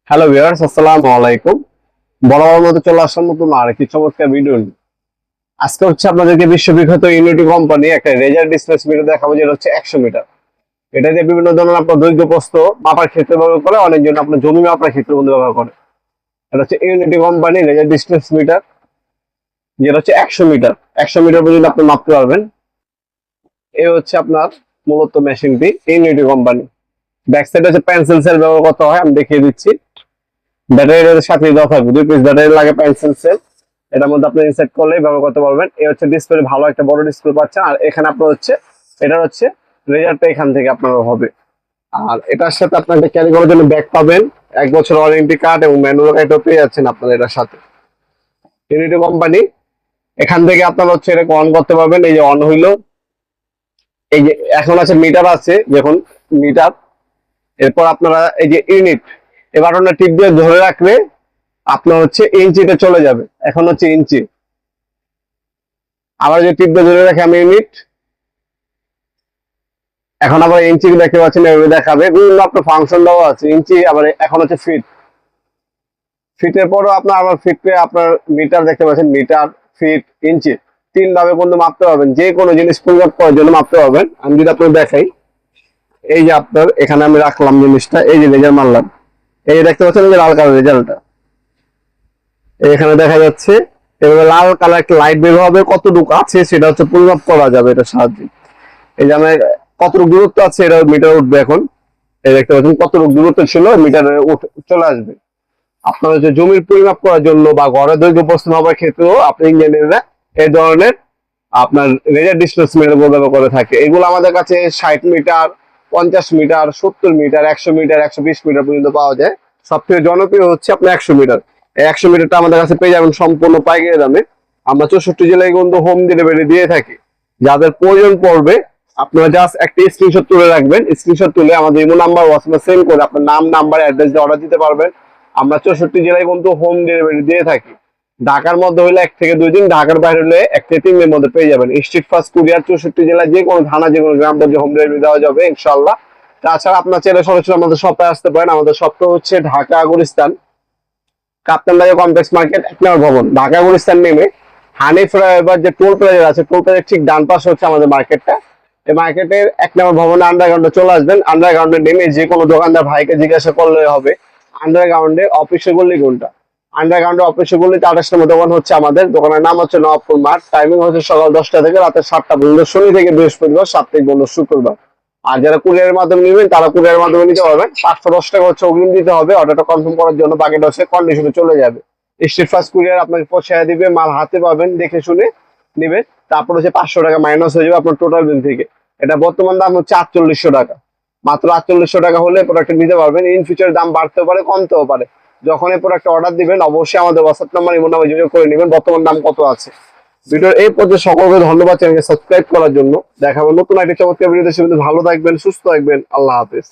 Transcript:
Hello viewers, আসসালামু আলাইকুম। বরাবর মতো চলে আসলাম নতুন আরেকটি চমৎকার ভিডিও নিয়ে। আজকে হচ্ছে আপনাদেরকে বিশ্ববিখ্যাত ইউনিটি কোম্পানি একটা রেজার ডিসপ্লেস মিটার দেখাবো, যেটা হচ্ছে 100 মিটার। এটা দিয়ে বিভিন্ন ধরনের আপনার দৈর্ঘ্য প্রস্থ মাপার ক্ষেত্রে ব্যবহার করে, অনেকজন আপনার জমি মাপার ক্ষেত্রে বন্ধু ব্যবহার করে। এটা হচ্ছে ইউনিটি কোম্পানি রেজার ডিসপ্লেস মিটার, যেটা হচ্ছে 100 মিটার। 100 মিটার পর্যন্ত আপনি মাপতে পারবেন। এই হচ্ছে আপনার মূলত মেশিনটি ইউনিটি কোম্পানি। ব্যাক সাইডে হচ্ছে পেন্সিল সেল ব্যবহার করতে হয়, আমি দেখিয়ে দিচ্ছি। ব্যাটারির সাথে দেওয়া থাকবে, 2 পিস ব্যাটারি লাগে, পেন্সিল সেল। এটার মধ্যে আপনি ইনসার্ট করলেই ব্যবহার করতে পারবেন। এই হচ্ছে ডিসপ্লে, ভালো একটা বড় ডিসপ্লে পাচ্ছেন। আর এখানে আপনার হচ্ছে এটা হচ্ছে রেজারটা এখান থেকে আপনার হবে। আর এটার সাথে আপনাকে ক্যারি করার জন্য ব্যাগ পাবেন, 1 বছর ওয়ারেন্টি কার্ড এবং ম্যানুয়াল গাইডও পেয়ে যাচ্ছেন আপনার এটার সাথে। ইউনিটি কোম্পানি এখান থেকে আপনার হচ্ছে এটা অন করতে পারবেন। এই যে অন হইলো, এই যে এখন আছে মিটার আছে, যখন মিটার, এরপর আপনারা এই যে ইউনিট, এই বাটনটা টিপ দিয়ে ধরে রাখলে আপনার হচ্ছে ইঞ্চিতে চলে যাবে। এখন হচ্ছে ইঞ্চি, আবার যে টিপ দিয়ে ধরে রাখে আমি ইউনিট, এখন আবার ইঞ্চি দেখতে পাচ্ছেন, এভাবে দেখাবে। বিভিন্ন আপনার ফাংশন দেওয়া আছে, ইঞ্চি, আবার এখন হচ্ছে ফিট। ফিটের পরও আপনার আবার ফিটে আপনার মিটার দেখতে পাচ্ছেন, মিটার, ফিট, ইঞ্চি, 3 ভাবে কিন্তু মাপতে পারবেন। যে কোনো জিনিস পরিমাপ করার জন্য মাপতে পারবেন। আমি যদি আপনার দেখাই, এই যে আপনার এখানে আমি রাখলাম জিনিসটা, এই যে রেজাল্ট মারলাম, এই যে দেখতে পাচ্ছেন যে লাল কালার রেজাল্টটা এখানে দেখা যাচ্ছে। এভাবে লাল কালার একটা লাইট বের হবে, কতটুকু আছে সেটা হচ্ছে পরিমাপ করা যাবে এটার সাহায্যে। এই যে আমার কতটুকু দূরত্ব আছে এটা মিটার উঠবে এখন। এই দেখতে পাচ্ছেন কতটুকু দূরত্ব ছিল, মিটারে চলে আসবে। আপনার হচ্ছে জমির পরিমাপ করার জন্য বা ঘরের দৈর্ঘ্য প্রস্তুত হওয়ার ক্ষেত্রেও আপনি ইঞ্জিনিয়াররা এই ধরনের আপনার রেজার ডিসপ্লেস মিটার ব্যবহার করে থাকে। এগুলো আমাদের কাছে 60 metre, 50 metre, 70 metre, 100 metre, 120 metre পর্যন্ত পাওয়া যায়। সবথেকে জনপ্রিয় হচ্ছে আপনার 100 মিটার। এই 100 মিটারটা আমাদের কাছে পেয়ে যাবেন সম্পূর্ণ পাইকারি দামে। আমরা 64 জেলায় কিন্তু হোম ডেলিভারি দিয়ে থাকি। যাদের প্রয়োজন পড়বে আপনারা জাস্ট একটা স্ক্রিনশট তুলে রাখবেন। স্ক্রিনশট তুলে আমাদের ইমো নাম্বার, হোয়াটসঅ্যাপে সেন্ড করে আপনার নাম, নাম্বার, অ্যাড্রেস দিয়ে অর্ডার দিতে পারবেন। আমরা 64 জেলায় কিন্তু হোম ডেলিভারি দিয়ে থাকি। ঢাকার মধ্যে হলে 1 থেকে 2 দিন, ঢাকার বাইরে হলে 1 থেকে 3 দিনের মধ্যে পেয়ে যাবেন। স্ট্রিট ফাস্ট কুরিয়ার 64 জেলায় যে কোনো থানা, যে কোনো গ্রাম পর্যায়ে হোম ডেলিভারি দেওয়া যাবে ইনশাআল্লাহ। তাছাড়া আপনার চাইলে সরাসরি আমাদের শপে আসতে পারেন। আমাদের শপটা হচ্ছে ঢাকা গুলিস্তান, কাপ্তান বাজার কমপ্লেক্স মার্কেট, 1 নম্বর ভবন। ঢাকা গুলিস্তান নেমে হানিফ ফ্লাইওভার যে টোল প্লাজা আছে, টোল প্লাজার ঠিক ডান পাশে হচ্ছে আমাদের মার্কেটটা। এই মার্কেটের 1 নম্বর ভবনে আন্ডারগ্রাউন্ডে চলে আসবেন। আন্ডারগ্রাউন্ডে নেমে যে কোনো দোকানদার ভাইকে জিজ্ঞাসা করলে হবে আন্ডারগ্রাউন্ডে অফিসে গলি কোনটা। আন্ডারগ্রাউন্ডে অফিসে গলিতে 28 নম্বর দোকান হচ্ছে আমাদের। দোকানের নাম হচ্ছে নবাবপুর মাঠ। টাইমিং হচ্ছে সকাল 10টা থেকে রাতে 7টা পর্যন্ত, শনি থেকে বৃহস্পতিবার, সাপ্তাহিক বন্ধ শুক্রবার। আর যারা কুরিয়ারের মাধ্যমে নেবেন তারা কুরিয়ারের মাধ্যমে নিতে পারবেন। 510 টাকা হচ্ছে অগ্রিম দিতে হবে অর্ডারটা কনফার্ম করার জন্য, বাকিটা হচ্ছে কন্ডিশনে চলে যাবে। স্ট্রিট ফাস্ট কুরিয়ার আপনাকে পৌঁছায় দিবে, মাল হাতে পাবেন, দেখে শুনে নেবেন। তারপর হচ্ছে 500 টাকা মাইনাস হয়ে যাবে আপনার টোটাল বিল থেকে। এটা বর্তমান দাম হচ্ছে 4800 টাকা। মাত্র 4800 টাকা হলে প্রোডাক্ট নিতে পারবেন। ইন ফিউচার দাম বাড়তেও পারে, কমতেও পারে। যখন এই প্রোডাক্ট অর্ডার দিবেন অবশ্যই আমাদের হোয়াটসঅ্যাপ নাম্বার, ইমো নাম্বার যোগাযোগ করে নেবেন বর্তমান দাম কত আছে। ভিডিওর এই পর্যন্ত সকলকে ধন্যবাদ চ্যানেলকে সাবস্ক্রাইব করার জন্য। দেখাবো নতুন একটা চমৎকার ভিডিওতে। ভালো থাকবেন, সুস্থ থাকবেন, আল্লাহ হাফেজ।